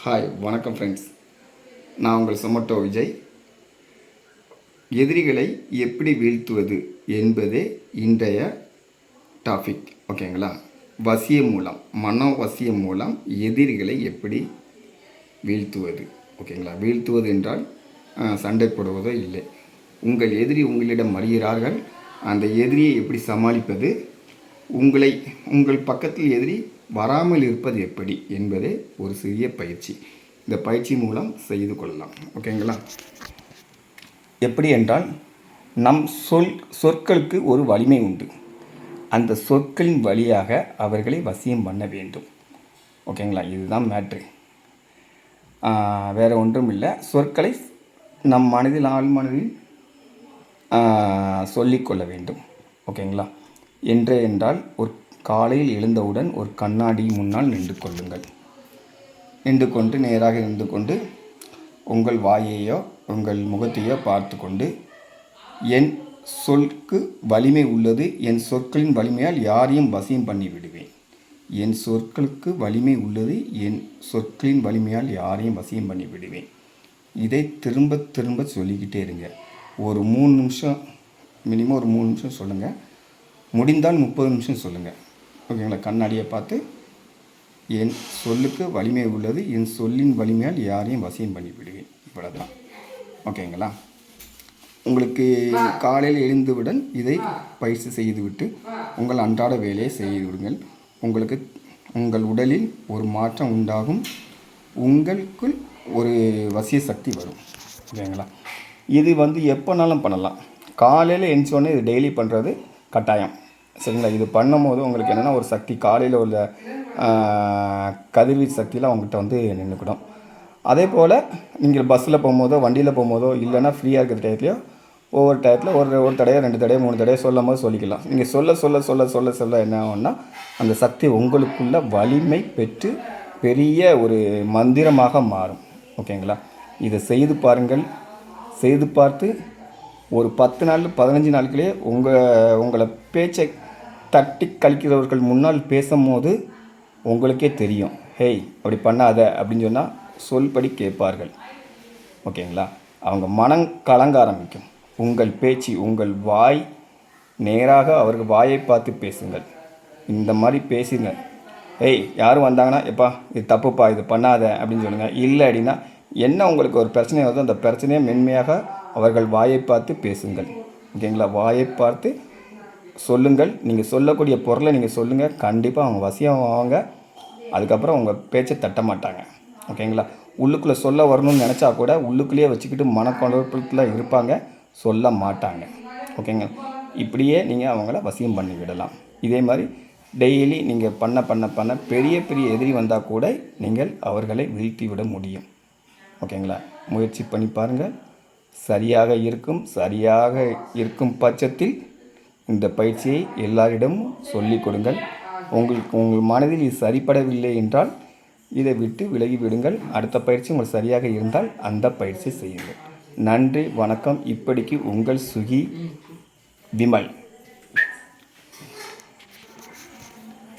Hi வணக்கம் friends. நான் உங்கள் சொமட்டோ விஜய். எதிரிகளை எப்படி வீழ்த்துவது என்பதே இன்றைய டாபிக். ஓகேங்களா? வசியம் மூலம், மன வசியம் மூலம் எதிரிகளை எப்படி வீழ்த்துவது. ஓகேங்களா? வீழ்த்துவது என்றால் சண்டை போடுவதோ இல்லை. உங்கள் எதிரி உங்களிடம் வருகிறார்கள், அந்த எதிரியை எப்படி சமாளிப்பது, உங்கள் பக்கத்தில் எதிரி வராமல் இருப்பது எப்படி என்பதே ஒரு சிறிய பயிற்சி. இந்த பயிற்சி மூலம் செய்து கொள்ளலாம். ஓகேங்களா? எப்படி என்றால், நம் சொற்களுக்கு ஒரு வலிமை உண்டு. அந்த சொற்களின் வழியாக அவர்களை வசியம் பண்ண வேண்டும். ஓகேங்களா? இதுதான் மேட்ரு. வேறு ஒன்றும் இல்லை. சொற்களை நம் மனதில், ஆழ்மனதில் சொல்லிக்கொள்ள வேண்டும். ஓகேங்களா? என்றால் ஒரு காலையில் எழுந்தவுடன் ஒரு கண்ணாடி முன்னால் நின்று கொள்ளுங்கள். நேராக நின்று கொண்டு உங்கள் வாயையோ உங்கள் முகத்தையோ பார்த்து கொண்டு, என் சொல்லுக்கு வலிமை உள்ளது, என் சொற்களின் வலிமையால் யாரையும் வசியம் பண்ணி விடுவேன். என் சொற்களுக்கு வலிமை உள்ளது, என் சொற்களின் வலிமையால் யாரையும் வசியம் பண்ணி விடுவேன். இதை திரும்ப திரும்ப சொல்லிக்கிட்டே இருங்க. ஒரு 3 நிமிஷம், மினிமம் ஒரு 3 நிமிஷம் சொல்லுங்கள். முடிந்தால் 30 நிமிஷம் சொல்லுங்கள். ஓகேங்களா? கண்ணாடியை பார்த்து, என் சொல்லுக்கு வலிமை உள்ளது, என் சொல்லின் வலிமையால் யாரையும் வசியம் பண்ணி விடுவேன். இவ்வளோதான். ஓகேங்களா? உங்களுக்கு காலையில் எழுந்தவுடன் இதை பயிற்சி செய்துவிட்டு உங்கள் அன்றாட வேலையை செய்து விடுங்கள். உங்கள் உடலில் ஒரு மாற்றம் உண்டாகும். உங்களுக்குள் ஒரு வசிய சக்தி வரும். ஓகேங்களா? இது எப்போனாலும் பண்ணலாம். காலையில் எழுந்தோடனே இது டெய்லி பண்ணுறது கட்டாயம். சரிங்களா? இது பண்ணும்போது உங்களுக்கு என்னென்னா, ஒரு சக்தி, காலையில் உள்ள கதிர்வீச்சு சக்தியில் அவங்ககிட்ட நின்றுக்கிடும். அதே போல் நீங்கள் பஸ்ஸில் போகும்போதோ, வண்டியில் போகும்போதோ, இல்லைன்னா ஃப்ரீயாக இருக்கிற டயத்துலையோ, ஒவ்வொரு டயத்தில் ஒரு தடவை, 2 தடவை, 3 தடவை சொல்லும் போது சொல்லிக்கலாம். நீங்கள் சொல்ல என்ன ஆகும்னா, அந்த சக்தி உங்களுக்குள்ள வலிமை பெற்று பெரிய ஒரு மந்திரமாக மாறும். ஓகேங்களா? இதை செய்து பாருங்கள். செய்து பார்த்து ஒரு 10 நாள் 15 நாட்களே உங்களை பேச்சை தட்டி கழிக்கிறவர்கள் முன்னால் பேசும்போது உங்களுக்கே தெரியும், ஹேய் அப்படி பண்ணாத அப்படின்னு சொன்னால் சொல்படி கேட்பார்கள். ஓகேங்களா? அவங்க மனம் கலங்க ஆரம்பிக்கும். உங்கள் பேச்சு, உங்கள் வாய் நேராக அவர்கள் வாயை பார்த்து பேசுங்கள். இந்த மாதிரி பேசுங்க. ஹேய் யாரும் வந்தாங்கன்னா, எப்பா இது தப்புப்பா, இது பண்ணாத அப்படின்னு சொல்லுங்கள். இல்லை அப்படின்னா, என்ன உங்களுக்கு ஒரு பிரச்சனை வருதோ அந்த பிரச்சனையை மென்மையாக அவர்கள் வாயை பார்த்து பேசுங்கள். ஓகேங்களா? வாயை பார்த்து சொல்லுங்கள். நீங்கள் சொல்லக்கூடிய பொருளை நீங்கள் சொல்லுங்கள். கண்டிப்பாக அவங்க வசியம் ஆவாங்க. அதுக்கப்புறம் உங்கள் பேச்சை தட்ட மாட்டாங்க. ஓகேங்களா? உள்ளுக்குள்ளே சொல்ல வரணும்னு நினச்சா கூட உள்ளுக்குள்ளேயே வச்சுக்கிட்டு மனக்குழப்பத்தில் இருப்பாங்க, சொல்ல மாட்டாங்க. ஓகேங்க? இப்படியே நீங்கள் அவங்கள வசியம் பண்ணி விடலாம். இதே மாதிரி டெய்லி நீங்கள் பண்ண பெரிய பெரிய எதிரி வந்தால் கூட நீங்கள் அவர்களை வீழ்த்தி விட முடியும். ஓகேங்களா? முயற்சி பண்ணி பாருங்கள். சரியாக இருக்கும் பட்சத்தில் இந்த பயிற்சியை எல்லாரிடமும் சொல்லிக் கொடுங்கள். உங்கள் மனதில் இது சரிப்படவில்லை என்றால் இதை விட்டு விலகி விடுங்கள். அடுத்த பயிற்சி உங்களுக்கு சரியாக இருந்தால் அந்த பயிற்சி செய்யுங்கள். நன்றி, வணக்கம். இப்படிக்கு உங்கள் சுகி விமல்.